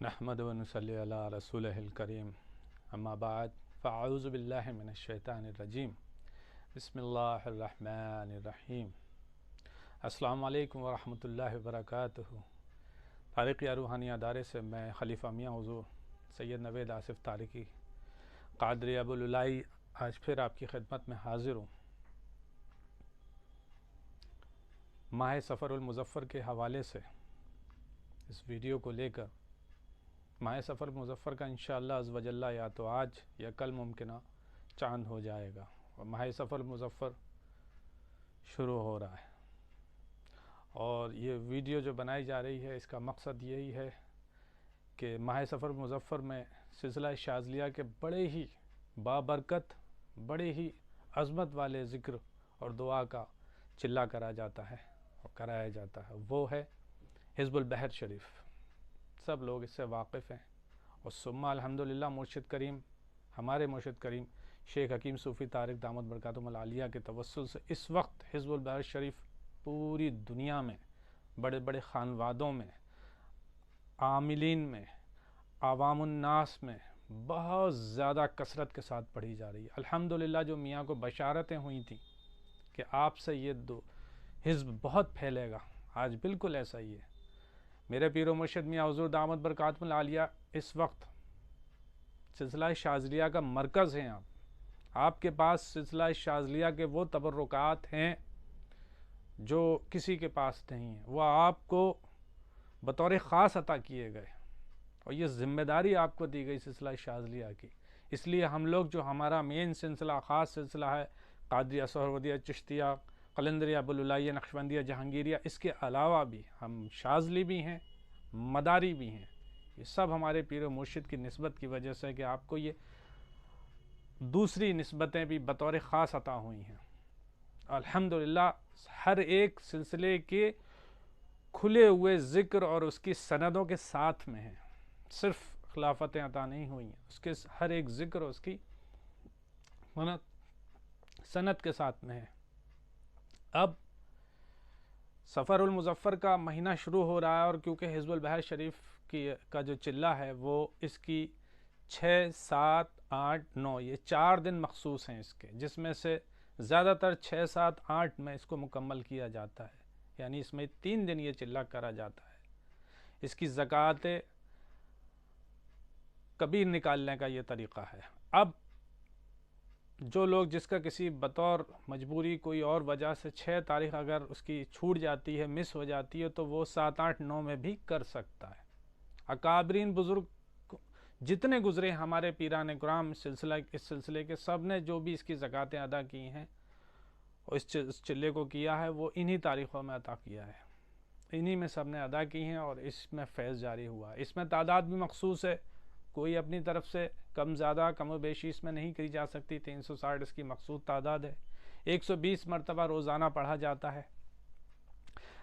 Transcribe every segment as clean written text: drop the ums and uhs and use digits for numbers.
نحمد و نصلی علی رسولہ الکریم اما بعد فاعوذ باللہ من الشیطان الرجیم بسم اللہ الرحمن الرحیم السلام علیکم ورحمۃ اللہ وبرکاتہ۔ طارقیہ روحانی ادارے سے میں خلیفہ میاں حضور سید نوید آصف طارقی قادری ابوالعلائی آج پھر آپ کی خدمت میں حاضر ہوں۔ ماہ سفر المظفر کے حوالے سے اس ویڈیو کو لے کر ماہ سفر مظفر کا انشاءاللہ عز و جل یا تو آج یا کل ممکنہ چاند ہو جائے گا اور ماہ سفر مظفر شروع ہو رہا ہے، اور یہ ویڈیو جو بنائی جا رہی ہے اس کا مقصد یہی ہے کہ ماہ سفر مظفر میں سلسلہ شاذلیہ کے بڑے ہی بابرکت بڑے ہی عظمت والے ذکر اور دعا کا چلہ کرا جاتا ہے اور کرایا جاتا ہے، وہ ہے حزب البحر شریف۔ سب لوگ اس سے واقف ہیں، اور ثم الحمدللہ مرشد کریم ہمارے مرشد کریم شیخ حکیم صوفی طارق دامت برکاتہم العالیہ کے توسل سے اس وقت حزب البحر شریف پوری دنیا میں بڑے بڑے خانوادوں میں، عاملین میں، عوام الناس میں بہت زیادہ کثرت کے ساتھ پڑھی جا رہی ہے۔ الحمدللہ جو میاں کو بشارتیں ہوئی تھیں کہ آپ سے یہ حزب بہت پھیلے گا، آج بالکل ایسا ہی ہے۔ میرے پیر و مرشد میاں حضور دامت برکاتہم العالیہ اس وقت سلسلہ شاذلیہ کا مرکز ہیں۔ آپ کے پاس سلسلہ شاذلیہ کے وہ تبرکات ہیں جو کسی کے پاس نہیں ہیں، وہ آپ کو بطور خاص عطا کیے گئے، اور یہ ذمہ داری آپ کو دی گئی سلسلہ شاذلیہ کی۔ اس لیے ہم لوگ جو ہمارا مین سلسلہ خاص سلسلہ ہے قادریہ سہروردیہ چشتیہ قلندریہ ابوالعلائیہ نقشبندیہ جہانگیریہ، اس کے علاوہ بھی ہم شاذلی بھی ہیں، مداری بھی ہیں۔ یہ سب ہمارے پیر و مرشد کی نسبت کی وجہ سے کہ آپ کو یہ دوسری نسبتیں بھی بطور خاص عطا ہوئی ہیں۔ الحمدللہ ہر ایک سلسلے کے کھلے ہوئے ذکر اور اس کی سندوں کے ساتھ میں ہیں، صرف خلافتیں عطا نہیں ہوئی ہیں، اس کے ہر ایک ذکر اور اس کی سند کے ساتھ میں ہے۔ اب سفر المظفر کا مہینہ شروع ہو رہا ہے، اور کیونکہ حزب البحر شریف کا جو چلہ ہے وہ اس کی 6، 7، 8، 9 یہ 4 دن مخصوص ہیں اس کے، جس میں سے زیادہ تر 6، 7، 8 میں اس کو مکمل کیا جاتا ہے، یعنی اس میں 3 دن یہ چلہ کرا جاتا ہے۔ اس کی زکوٰۃ کبیر نکالنے کا یہ طریقہ ہے۔ اب جو لوگ جس کا کسی بطور مجبوری کوئی اور وجہ سے 6 تاریخ اگر اس کی چھوٹ جاتی ہے، مس ہو جاتی ہے، تو وہ 7، 8، 9 میں بھی کر سکتا ہے۔ اکابرین بزرگ جتنے گزرے ہمارے پیران کرام اس سلسلے کے، سب نے جو بھی اس کی زکوٰۃیں ادا کی ہیں اور اس چلے کو کیا ہے، وہ انہی تاریخوں میں عطا کیا ہے، انہی میں سب نے ادا کی ہیں، اور اس میں فیض جاری ہوا ہے۔ اس میں تعداد بھی مخصوص ہے، کوئی اپنی طرف سے کم زیادہ کم و بیشی اس میں نہیں کری جا سکتی۔ 360 اس کی مقصود تعداد ہے، 120 مرتبہ روزانہ پڑھا جاتا ہے۔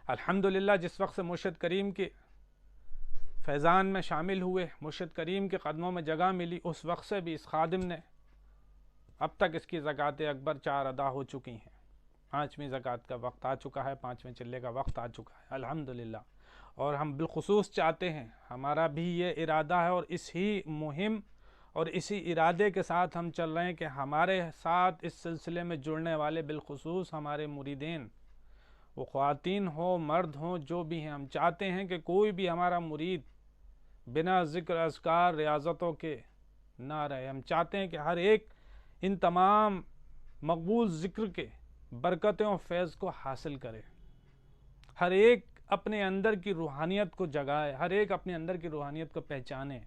الحمدللہ جس وقت سے مرشد کریم کے فیضان میں شامل ہوئے، مرشد کریم کے قدموں میں جگہ ملی، اس وقت سے بھی اس خادم نے اب تک اس کی زکوٰۃ اکبر 4 ادا ہو چکی ہیں۔ 5ویں زکوٰۃ کا وقت آ چکا ہے، 5ویں چلے کا وقت آ چکا ہے الحمدللہ، اور ہم بالخصوص چاہتے ہیں، ہمارا بھی یہ ارادہ ہے، اور اسی مہم اور اسی ارادے کے ساتھ ہم چل رہے ہیں کہ ہمارے ساتھ اس سلسلے میں جڑنے والے بالخصوص ہمارے مریدین، وہ خواتین ہوں مرد ہوں جو بھی ہیں، ہم چاہتے ہیں کہ کوئی بھی ہمارا مرید بنا ذکر اذکار ریاضتوں کے نہ رہے۔ ہم چاہتے ہیں کہ ہر ایک ان تمام مقبول ذکر کے برکتوں اور فیض کو حاصل کرے، ہر ایک اپنے اندر کی روحانیت کو جگائے، ہر ایک اپنے اندر کی روحانیت کو پہچانے۔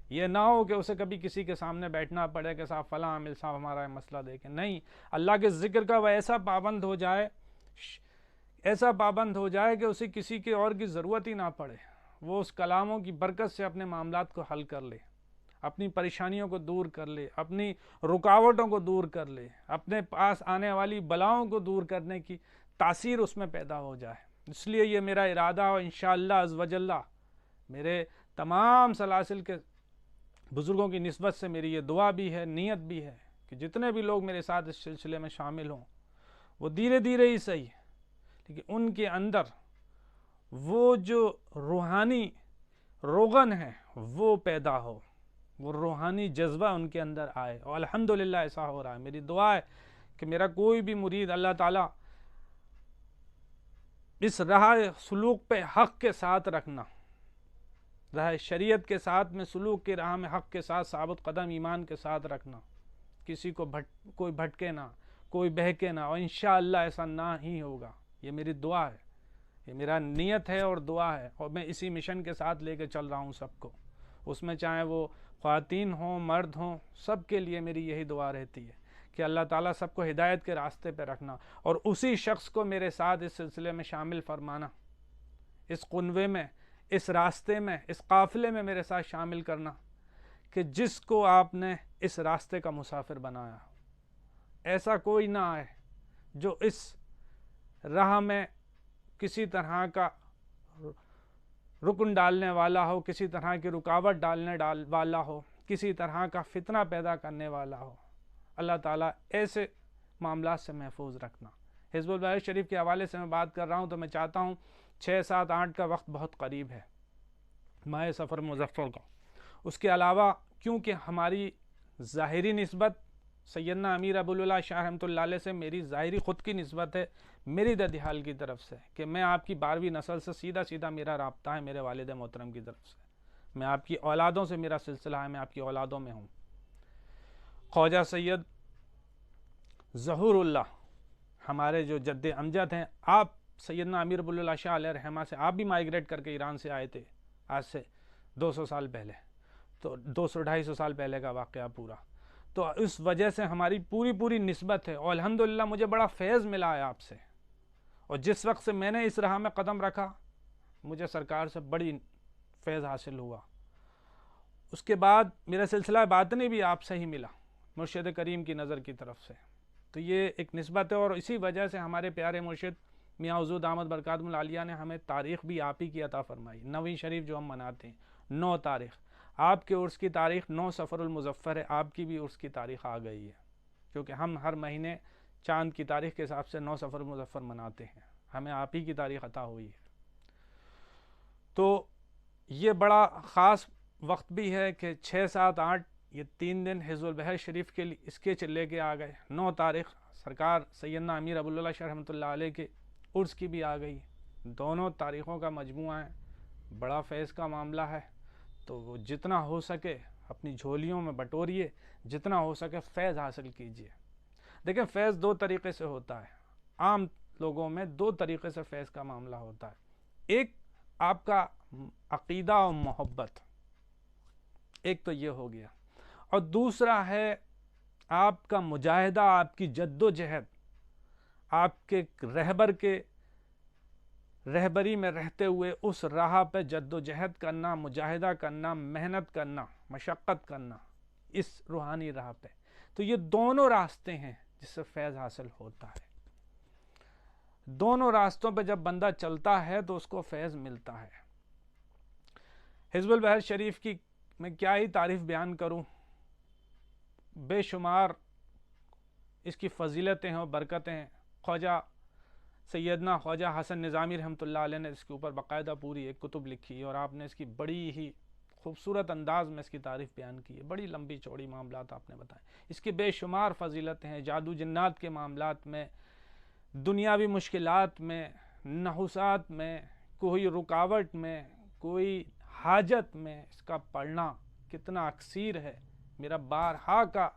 یہ نہ ہو کہ اسے کبھی کسی کے سامنے بیٹھنا پڑے کہ صاحب فلاں عامل صاحب ہمارا مسئلہ دیکھیں، نہیں، اللہ کے ذکر کا وہ ایسا پابند ہو جائے، ایسا پابند ہو جائے کہ اسے کسی کے اور کی ضرورت ہی نہ پڑے، وہ اس کلاموں کی برکت سے اپنے معاملات کو حل کر لے، اپنی پریشانیوں کو دور کر لے، اپنی رکاوٹوں کو دور کر لے، اپنے پاس آنے والی بلاؤں کو دور کرنے کی تاثیر اس میں پیدا ہو جائے۔ اس لیے یہ میرا ارادہ، اور انشاءاللہ عز و جل میرے تمام سلاسل کے بزرگوں کی نسبت سے میری یہ دعا بھی ہے، نیت بھی ہے کہ جتنے بھی لوگ میرے ساتھ اس سلسلے میں شامل ہوں، وہ دھیرے دھیرے ہی صحیح، لیکن ان کے اندر وہ جو روحانی روغن ہے، وہ پیدا ہو، وہ روحانی جذبہ ان کے اندر آئے، اور الحمدللہ ایسا ہو رہا ہے۔ میری دعا ہے کہ میرا کوئی بھی مرید اللہ تعالیٰ اس راہ سلوک پہ حق کے ساتھ رکھنا، راہ شریعت کے ساتھ میں سلوک کی راہ میں حق کے ساتھ ثابت قدم ایمان کے ساتھ رکھنا، کسی کو کوئی بھٹکے نہ، کوئی بہکے نہ، اور انشاءاللہ ایسا نہ ہی ہوگا۔ یہ میری دعا ہے، یہ میرا نیت ہے اور دعا ہے، اور میں اسی مشن کے ساتھ لے کے چل رہا ہوں سب کو، اس میں چاہے وہ خواتین ہوں مرد ہوں، سب کے لیے میری یہی دعا رہتی ہے کہ اللہ تعالیٰ سب کو ہدایت کے راستے پہ رکھنا، اور اسی شخص کو میرے ساتھ اس سلسلے میں شامل فرمانا، اس قنوے میں، اس راستے میں، اس قافلے میں میرے ساتھ شامل کرنا، کہ جس کو آپ نے اس راستے کا مسافر بنایا ہو۔ ایسا کوئی نہ آئے جو اس راہ میں کسی طرح کا رکن ڈالنے والا ہو، کسی طرح کی رکاوٹ ڈالنے والا ہو، کسی طرح کا فتنہ پیدا کرنے والا ہو۔ اللہ تعالیٰ ایسے معاملات سے محفوظ رکھنا۔ حزب البحر شریف کے حوالے سے میں بات کر رہا ہوں تو میں چاہتا ہوں 6، 7، 8 کا وقت بہت قریب ہے، ماہ سفر مظفر کا۔ اس کے علاوہ کیونکہ ہماری ظاہری نسبت سیدنا امیر ابو العلا شاہ رحمۃ اللہ علیہ سے میری ظاہری خود کی نسبت ہے، میری ددیال کی طرف سے، کہ میں آپ کی 12ویں نسل سے سیدھا میرا رابطہ ہے، میرے والد محترم کی طرف سے، میں آپ کی اولادوں سے میرا سلسلہ ہے، میں آپ کی اولادوں میں ہوں۔ خواجہ سید ظہور اللہ ہمارے جو جد امجد ہیں، آپ سیدنا امیر ابو العلا شاہ علیہ رحمہ سے آپ بھی مائیگریٹ کر کے ایران سے آئے تھے، آج سے 200 سال پہلے، تو 200-250 سال پہلے کا واقعہ پورا، تو اس وجہ سے ہماری پوری نسبت ہے، اور الحمدللہ مجھے بڑا فیض ملا ہے آپ سے، اور جس وقت سے میں نے اس راہ میں قدم رکھا مجھے سرکار سے بڑی فیض حاصل ہوا۔ اس کے بعد میرا سلسلہ باطنی بھی آپ سے ہی ملا، مرشد کریم کی نظر کی طرف سے، تو یہ ایک نسبت ہے، اور اسی وجہ سے ہمارے پیارے مرشد میاں حضور دامت برکاتہم العالیہ نے ہمیں تاریخ بھی آپ ہی کی عطا فرمائی۔ 9ویں شریف جو ہم مناتے ہیں 9 تاریخ، آپ کے عرس کی تاریخ 9 سفر المظفر ہے، آپ کی بھی عرس کی تاریخ آ گئی ہے، کیونکہ ہم ہر مہینے چاند کی تاریخ کے حساب سے 9 سفر المظفر مناتے ہیں، ہمیں آپ ہی کی تاریخ عطا ہوئی ہے۔ تو یہ بڑا خاص وقت بھی ہے کہ 6، 7، 8 یہ 3 دن حزب البحر شریف کے لیے اس کے لے کے آ گئے۔ 9 تاریخ سرکار سیدنا امیر ابو العلا شاہ رحمۃ اللہ علیہ کے عرس کی بھی آ گئی، دونوں تاریخوں کا مجموعہ ہے، بڑا فیض کا معاملہ ہے، تو وہ جتنا ہو سکے اپنی جھولیوں میں بٹوریے، جتنا ہو سکے فیض حاصل کیجیے۔ دیکھیں فیض 2 طریقے سے ہوتا ہے، عام لوگوں میں 2 طریقے سے فیض کا معاملہ ہوتا ہے، ایک آپ کا عقیدہ و محبت، ایک تو یہ ہو گیا، اور دوسرا ہے آپ کا مجاہدہ، آپ کی جد و جہد، آپ کے رہبر کے رہبری میں رہتے ہوئے اس راہ پہ جد و جہد کرنا، مجاہدہ کرنا، محنت کرنا، مشقت کرنا اس روحانی راہ پہ، تو یہ دونوں راستے ہیں جس سے فیض حاصل ہوتا ہے۔ دونوں راستوں پہ جب بندہ چلتا ہے تو اس کو فیض ملتا ہے۔ حزب البحر شریف کی میں کیا ہی تعریف بیان کروں، بے شمار اس کی فضیلتیں ہیں اور برکتیں ہیں۔ خواجہ سیدنا خواجہ حسن نظامی رحمۃ اللہ علیہ نے اس کے اوپر باقاعدہ پوری ایک کتب لکھی، اور آپ نے اس کی بڑی ہی خوبصورت انداز میں اس کی تعریف بیان کی ہے، بڑی لمبی چوڑی معاملات آپ نے بتائے، اس کی بے شمار فضیلتیں ہیں، جادو جنات کے معاملات میں، دنیاوی مشکلات میں، نحوسات میں، کوئی رکاوٹ میں، کوئی حاجت میں، اس کا پڑھنا کتنا اکثیر ہے، میرا بارہا کا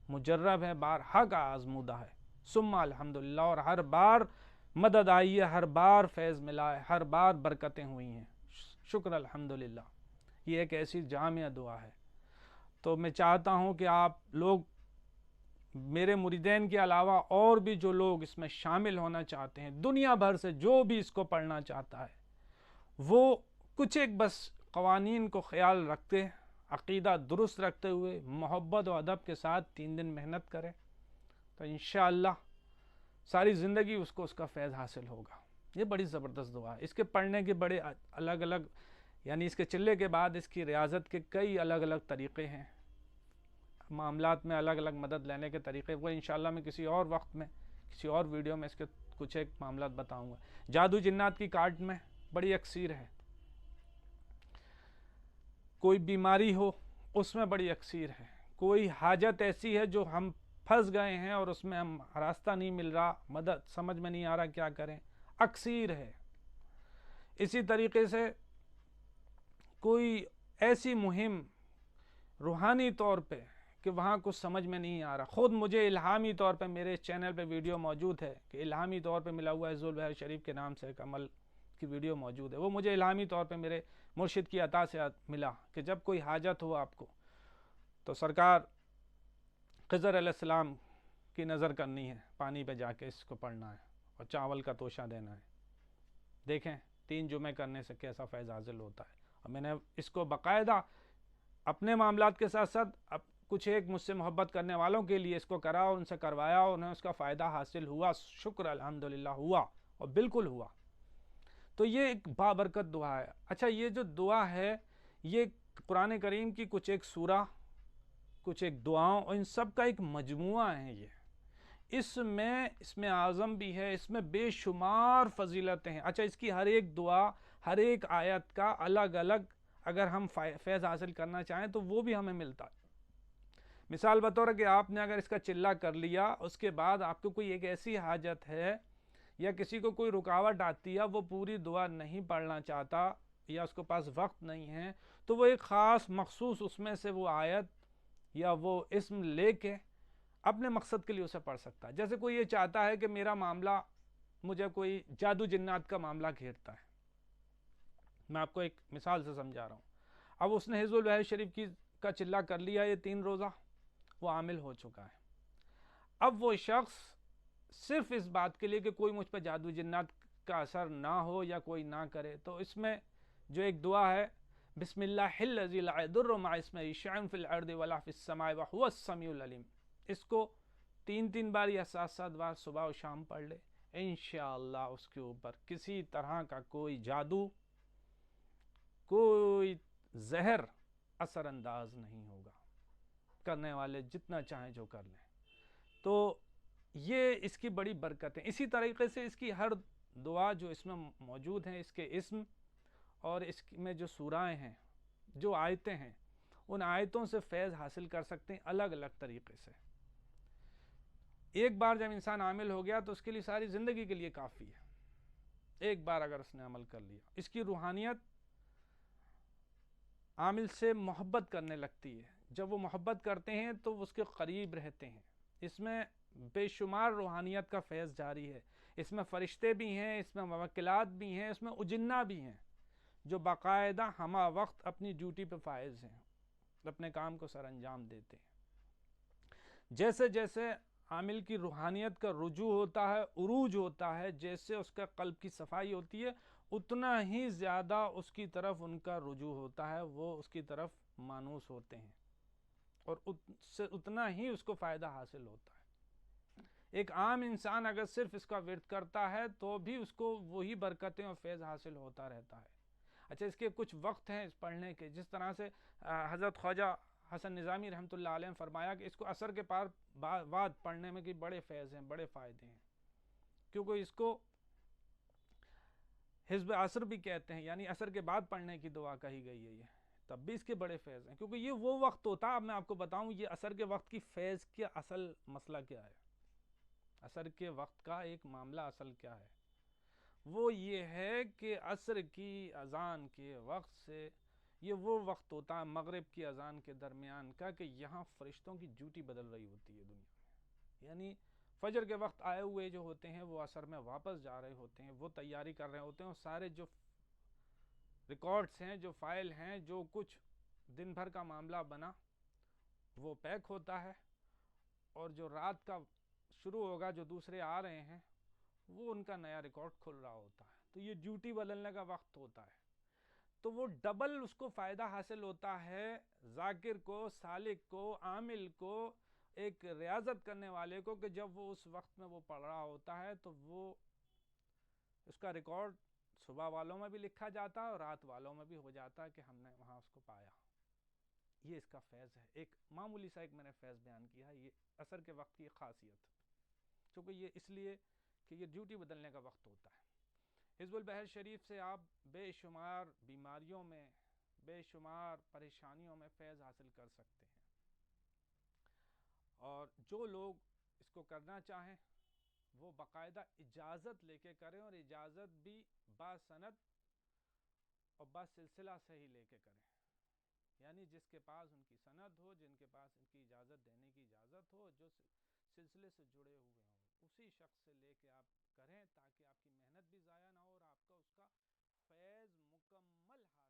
مجرب ہے، بارہا کا آزمودہ ہے، ثم الحمدللہ، اور ہر بار مدد آئی ہے، ہر بار فیض ملا ہے، ہر بار برکتیں ہوئی ہیں، شکر الحمدللہ۔ یہ ایک ایسی جامع دعا ہے، تو میں چاہتا ہوں کہ آپ لوگ میرے مریدین کے علاوہ اور بھی جو لوگ اس میں شامل ہونا چاہتے ہیں، دنیا بھر سے جو بھی اس کو پڑھنا چاہتا ہے، وہ کچھ ایک بس قوانین کو خیال رکھتے، عقیدہ درست رکھتے ہوئے محبت و ادب کے ساتھ 3 دن محنت کرے، تو انشاءاللہ ساری زندگی اس کو اس کا فیض حاصل ہوگا۔ یہ بڑی زبردست دعا ہے، اس کے پڑھنے کے بڑے الگ الگ، یعنی اس کے چلے کے بعد اس کی ریاضت کے کئی الگ الگ طریقے ہیں، معاملات میں الگ الگ مدد لینے کے طریقے، وہ انشاءاللہ میں کسی اور وقت میں کسی اور ویڈیو میں اس کے کچھ ایک معاملات بتاؤں گا۔ جادو جنات کی کارڈ میں بڑی اکثیر ہے، کوئی بیماری ہو اس میں بڑی اکثیر ہے، کوئی حاجت ایسی ہے جو ہم پھنس گئے ہیں اور اس میں ہم راستہ نہیں مل رہا، مدد سمجھ میں نہیں آ رہا کیا کریں، اکثیر ہے۔ اسی طریقے سے کوئی ایسی مہم روحانی طور پہ کہ وہاں کچھ سمجھ میں نہیں آ رہا، خود مجھے الہامی طور پہ میرے اس چینل پہ ویڈیو موجود ہے کہ الہامی طور پہ ملا ہوا ہے، حفظ البحر شریف کے نام سے ایک عمل کی ویڈیو موجود ہے، وہ مجھے الہامی طور پہ میرے مرشد کی عطا سے ملا کہ جب کوئی حاجت ہو آپ کو تو سرکار خضر علیہ السلام کی نظر کرنی ہے، پانی پہ جا کے اس کو پڑھنا ہے اور چاول کا توشہ دینا ہے۔ دیکھیں 3 جمعے کرنے سے کیسا فیض حاصل ہوتا ہے، اور میں نے اس کو باقاعدہ اپنے معاملات کے ساتھ ساتھ کچھ ایک مجھ سے محبت کرنے والوں کے لیے اس کو کرا اور ان سے کروایا، اور انہیں اس کا فائدہ حاصل ہوا، شکر الحمدللہ ہوا، اور بالکل ہوا۔ تو یہ ایک بابرکت دعا ہے۔ اچھا، یہ جو دعا ہے یہ قرآن کریم کی کچھ ایک سورہ، کچھ ایک دعاؤں اور ان سب کا ایک مجموعہ ہے۔ یہ اس میں اعظم بھی ہے، اس میں بے شمار فضیلتیں ہیں۔ اچھا، اس کی ہر ایک دعا، ہر ایک آیت کا الگ الگ اگر ہم فیض حاصل کرنا چاہیں تو وہ بھی ہمیں ملتا ہے۔ مثال بطور کہ آپ نے اگر اس کا چلہ کر لیا، اس کے بعد آپ کو کوئی ایک ایسی حاجت ہے یا کسی کو کوئی رکاوٹ آتی ہے، وہ پوری دعا نہیں پڑھنا چاہتا یا اس کو پاس وقت نہیں ہے، تو وہ ایک خاص مخصوص اس میں سے وہ آیت یا وہ اسم لے کے اپنے مقصد کے لیے اسے پڑھ سکتا ہے۔ جیسے کوئی یہ چاہتا ہے کہ میرا معاملہ، مجھے کوئی جادو جنات کا معاملہ گھیرتا ہے، میں آپ کو ایک مثال سے سمجھا رہا ہوں۔ اب اس نے حفظ البحر شریف کا چلہ کر لیا، یہ 3 روزہ وہ عامل ہو چکا ہے۔ اب وہ شخص صرف اس بات کے لیے کہ کوئی مجھ پہ جادو جنات کا اثر نہ ہو یا کوئی نہ کرے، تو اس میں جو ایک دعا ہے، بسم اللہ الذی لا یضر مع اسمہ شیء فی الارض ولا فی السماء وہو السمیع العلیم، اس کو 3 بار یا 7 بار صبح و شام پڑھ لے، انشاءاللہ اس کے اوپر کسی طرح کا کوئی جادو، کوئی زہر اثر انداز نہیں ہوگا، کرنے والے جتنا چاہیں جو کر لیں۔ تو یہ اس کی بڑی برکت ہے۔ اسی طریقے سے اس کی ہر دعا جو اس میں موجود ہیں، اس کے اسم اور اس میں جو سورہیں ہیں، جو آیتیں ہیں، ان آیتوں سے فیض حاصل کر سکتے ہیں الگ الگ طریقے سے۔ ایک بار جب انسان عامل ہو گیا تو اس کے لیے ساری زندگی کے لیے کافی ہے، ایک بار اگر اس نے عمل کر لیا۔ اس کی روحانیت عامل سے محبت کرنے لگتی ہے، جب وہ محبت کرتے ہیں تو وہ اس کے قریب رہتے ہیں۔ اس میں بے شمار روحانیت کا فیض جاری ہے، اس میں فرشتے بھی ہیں، اس میں موکلات بھی ہیں، اس میں اجنہ بھی ہیں جو باقاعدہ ہمہ وقت اپنی ڈیوٹی پہ فائز ہیں، اپنے کام کو سر انجام دیتے ہیں۔ جیسے جیسے عامل کی روحانیت کا رجوع ہوتا ہے، عروج ہوتا ہے، جیسے اس کا قلب کی صفائی ہوتی ہے، اتنا ہی زیادہ اس کی طرف ان کا رجوع ہوتا ہے، وہ اس کی طرف مانوس ہوتے ہیں، اور اتنا ہی اس کو فائدہ حاصل ہوتا ہے۔ ایک عام انسان اگر صرف اس کا ورد کرتا ہے تو بھی اس کو وہی برکتیں اور فیض حاصل ہوتا رہتا ہے۔ اچھا، اس کے کچھ وقت ہیں اس پڑھنے کے، جس طرح سے حضرت خواجہ حسن نظامی رحمۃ اللہ علیہ نے فرمایا کہ اس کو عصر کے بعد پڑھنے میں کہ بڑے فیض ہیں، بڑے فائدے ہیں، کیونکہ اس کو حزب عصر بھی کہتے ہیں، یعنی عصر کے بعد پڑھنے کی دعا کہی گئی ہے۔ یہ تب بھی اس کے بڑے فیض ہیں، کیونکہ یہ وہ وقت ہوتا ہے۔ اب میں آپ کو بتاؤں یہ عصر کے وقت کی فیض کا اصل مسئلہ کیا ہے، عصر کے وقت کا ایک معاملہ اصل کیا ہے، وہ یہ ہے کہ عصر کی اذان کے وقت سے یہ وہ وقت ہوتا ہے مغرب کی اذان کے درمیان کا کہ یہاں فرشتوں کی ڈیوٹی بدل رہی ہوتی ہے دنیا میں، یعنی فجر کے وقت آئے ہوئے جو ہوتے ہیں وہ عصر میں واپس جا رہے ہوتے ہیں، وہ تیاری کر رہے ہوتے ہیں، اور سارے جو ریکارڈز ہیں، جو فائل ہیں، جو کچھ دن بھر کا معاملہ بنا وہ پیک ہوتا ہے، اور جو رات کا شروع ہوگا، جو دوسرے آ رہے ہیں، وہ ان کا نیا ریکارڈ کھل رہا ہوتا ہے۔ تو یہ ڈیوٹی بدلنے کا وقت ہوتا ہے، تو وہ ڈبل اس کو فائدہ حاصل ہوتا ہے، ذاکر کو، سالک کو، عامل کو، ایک ریاضت کرنے والے کو، کہ جب وہ اس وقت میں وہ پڑھ رہا ہوتا ہے تو وہ اس کا ریکارڈ صبح والوں میں بھی لکھا جاتا ہے اور رات والوں میں بھی ہو جاتا ہے کہ ہم نے وہاں اس کو پایا۔ یہ اس کا فیض ہے، ایک معمولی سا ایک میں نے فیض بیان کیا ہے، یہ عصر کے وقت کی خاصیت، کیونکہ یہ اس لیے کہ یہ ڈیوٹی بدلنے کا وقت ہوتا ہے۔ حزب البحر شریف سے آپ بے شمار بیماریوں میں، بے شمار پریشانیوں میں فیض حاصل کر سکتے ہیں. اور جو لوگ اس کو کرنا چاہیں وہ باقاعدہ اجازت لے کے کریں، اور اجازت بھی با سند اور با سلسلہ سے ہی لے کے کریں. یعنی جس کے پاس ان کی سند ہو، جن کے پاس ان کی اجازت دینے کی اجازت ہو، جو سلسلے سے جڑے ہوئے ہوں، اسی شخص سے لے کے آپ کریں، تاکہ آپ کی محنت بھی ضائع نہ ہو اور آپ کا اس کا فیض مکمل حاصل